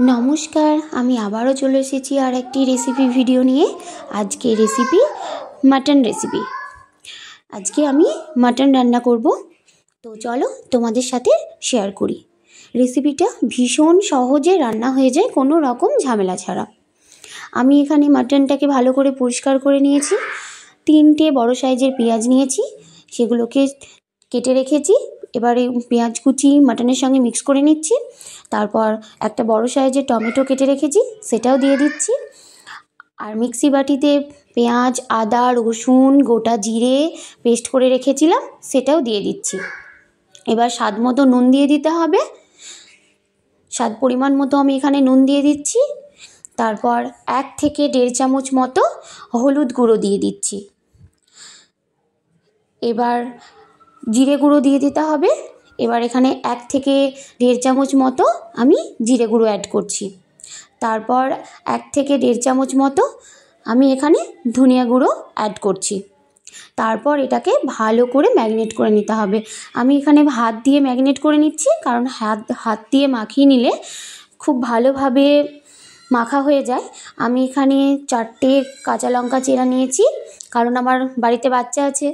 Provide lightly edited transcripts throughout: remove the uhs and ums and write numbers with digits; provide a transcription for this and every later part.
নমস্কার, আমি আবারও চলে এসেছি আর একটি রেসিপি ভিডিও নিয়ে। আজকে রেসিপি মাটন রেসিপি। আজকে আমি মাটন রান্না করব, তো চলো তোমাদের সাথে শেয়ার করি। রেসিপিটা ভীষণ সহজে রান্না হয়ে যায়, কোনো রকম ঝামেলা ছাড়া। আমি এখানে মাটনটাকে ভালো করে পরিষ্কার করে নিয়েছি। 3টে বড় সাইজের পেঁয়াজ নিয়েছি, সেগুলোকে কেটে রেখেছি। এবারে পেঁয়াজ কুচি মাটনের সঙ্গে মিক্স করে নিচ্ছি। তারপর একটা বড় সাইজের টমেটো কেটে রেখেছি, সেটাও দিয়ে দিচ্ছি। আর মিক্সি বাটিতে পেঁয়াজ, আদা, রসুন, গোটা জিরে পেস্ট করে রেখেছিলাম, সেটাও দিয়ে দিচ্ছি। এবার স্বাদ মতো নুন দিয়ে দিতে হবে। স্বাদ পরিমাণ মতো আমি এখানে নুন দিয়ে দিচ্ছি। তারপর 1 থেকে 1.5 চামচ মতো হলুদ গুঁড়ো দিয়ে দিচ্ছি। এবার জিরে গুঁড়ো দিয়ে দিতে হবে। এবার এখানে 1 থেকে 1.5 চামচ মতো আমি জিরে গুঁড়ো অ্যাড করছি। তারপর 1 থেকে 1.5 চামচ মতো আমি এখানে ধনিয়া গুঁড়ো অ্যাড করছি। তারপর এটাকে ভালো করে ম্যারিনেট করে নিতে হবে। আমি এখানে হাত দিয়ে ম্যারিনেট করে নিচ্ছি, কারণ হাত দিয়ে মাখিয়ে নিলে খুব ভালোভাবে মাখা হয়ে যায়। আমি এখানে 4টে কাঁচা লঙ্কা চেরা নিয়েছি, কারণ আমার বাড়িতে বাচ্চা আছে,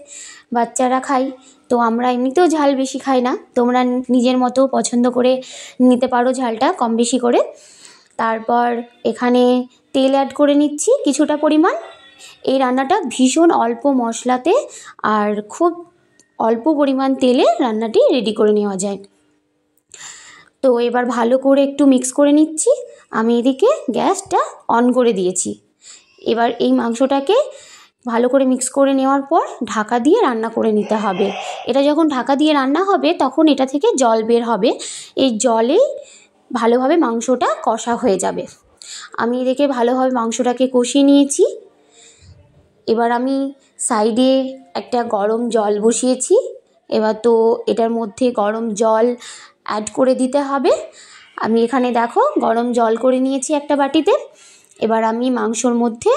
বাচ্চারা খাই, তো আমরা এমনিতেও ঝাল বেশি খাই না। তোমরা নিজের মতো পছন্দ করে নিতে পারো ঝালটা কম বেশি করে। তারপর এখানে তেল অ্যাড করে নিচ্ছি কিছুটা পরিমাণ। এই রান্নাটা ভীষণ অল্প মশলাতে আর খুব অল্প পরিমাণ তেলে রান্নাটি রেডি করে নেওয়া যায়। তো এবার ভালো করে একটু মিক্স করে নিচ্ছি। আমি এদিকে গ্যাসটা অন করে দিয়েছি। এবার এই মাংসটাকে ভালো করে মিক্স করে নেওয়ার পর ঢাকা দিয়ে রান্না করে নিতে হবে। এটা যখন ঢাকা দিয়ে রান্না হবে তখন এটা থেকে জল বের হবে। এই জলেই ভালোভাবে মাংসটা কষা হয়ে যাবে। আমি এদিকে ভালোভাবে মাংসটাকে কষিয়ে নিয়েছি। এবার আমি সাইডে একটা গরম জল বসিয়েছি। এবার তো এটার মধ্যে গরম জল অ্যাড করে দিতে হবে। আমি এখানে দেখো গরম জল করে নিয়েছি একটা বাটিতে। এবার আমি মাংসর মধ্যে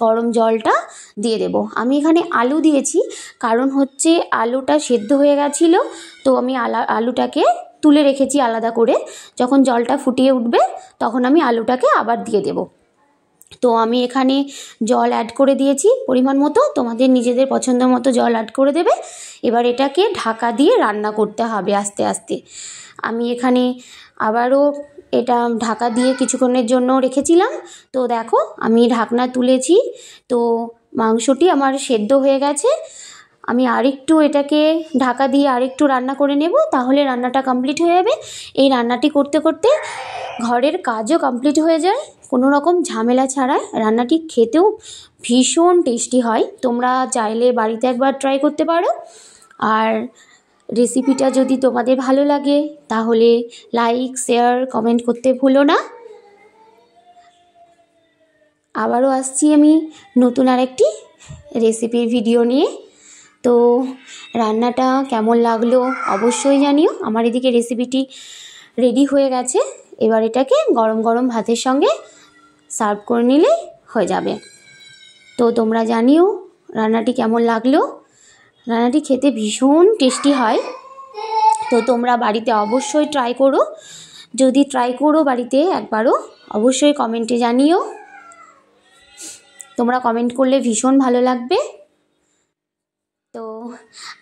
গরম জলটা দিয়ে দেব। আমি এখানে আলু দিয়েছি, কারণ হচ্ছে আলুটা সেদ্ধ হয়ে গেছিলো, তো আমি আলুটাকে তুলে রেখেছি আলাদা করে। যখন জলটা ফুটিয়ে উঠবে তখন আমি আলুটাকে আবার দিয়ে দেব। তো আমি এখানে জল অ্যাড করে দিয়েছি পরিমাণ মতো, তোমাদের নিজেদের পছন্দ মতো জল অ্যাড করে দেবে। এবার এটাকে ঢাকা দিয়ে রান্না করতে হবে আস্তে আস্তে। আমি এখানে আবারও এটা ঢাকা দিয়ে কিছুক্ষণের জন্য রেখেছিলাম। তো দেখো আমি ঢাকনা তুলেছি, তো মাংসটি আমার সেদ্ধ হয়ে গেছে। আমি আরেকটু এটাকে ঢাকা দিয়ে আরেকটু রান্না করে নেব, তাহলে রান্নাটা কমপ্লিট হয়ে যাবে। এই রান্নাটি করতে করতে ঘরের কাজও কমপ্লিট হয়ে যায়, কোনো রকম ঝামেলা ছাড়াই। রান্নাটি খেতেও ভীষণ টেস্টি হয়। তোমরা চাইলে বাড়িতে একবার ট্রাই করতে পারো। আর রেসিপিটা যদি তোমাদের ভালো লাগে তাহলে লাইক, শেয়ার, কমেন্ট করতে ভুলো না। আবারও আসছি আমি নতুন আরেকটি রেসিপির ভিডিও নিয়ে। তো রান্নাটা কেমন লাগলো অবশ্যই জানিও। আমার এদিকে রেসিপিটি রেডি হয়ে গেছে। এবার এটাকে গরম গরম ভাতের সঙ্গে সার্ভ করে নিলেই হয়ে যাবে। তো তোমরা জানিও রান্নাটি কেমন লাগলো। রান্নাটি খেতে ভীষণ টেস্টি হয়, তো তোমরা বাড়িতে অবশ্যই ট্রাই করো। যদি ট্রাই করো বাড়িতে একবারও, অবশ্যই কমেন্টে জানিও। তোমরা কমেন্ট করলে ভীষণ ভালো লাগবে। তো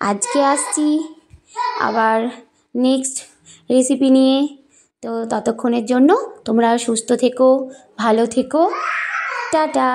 আজকে আসছি আবার নেক্সট রেসিপি নিয়ে। তো ততক্ষণের জন্য তোমরা সুস্থ থেকো, ভালো থেকো, টাটা।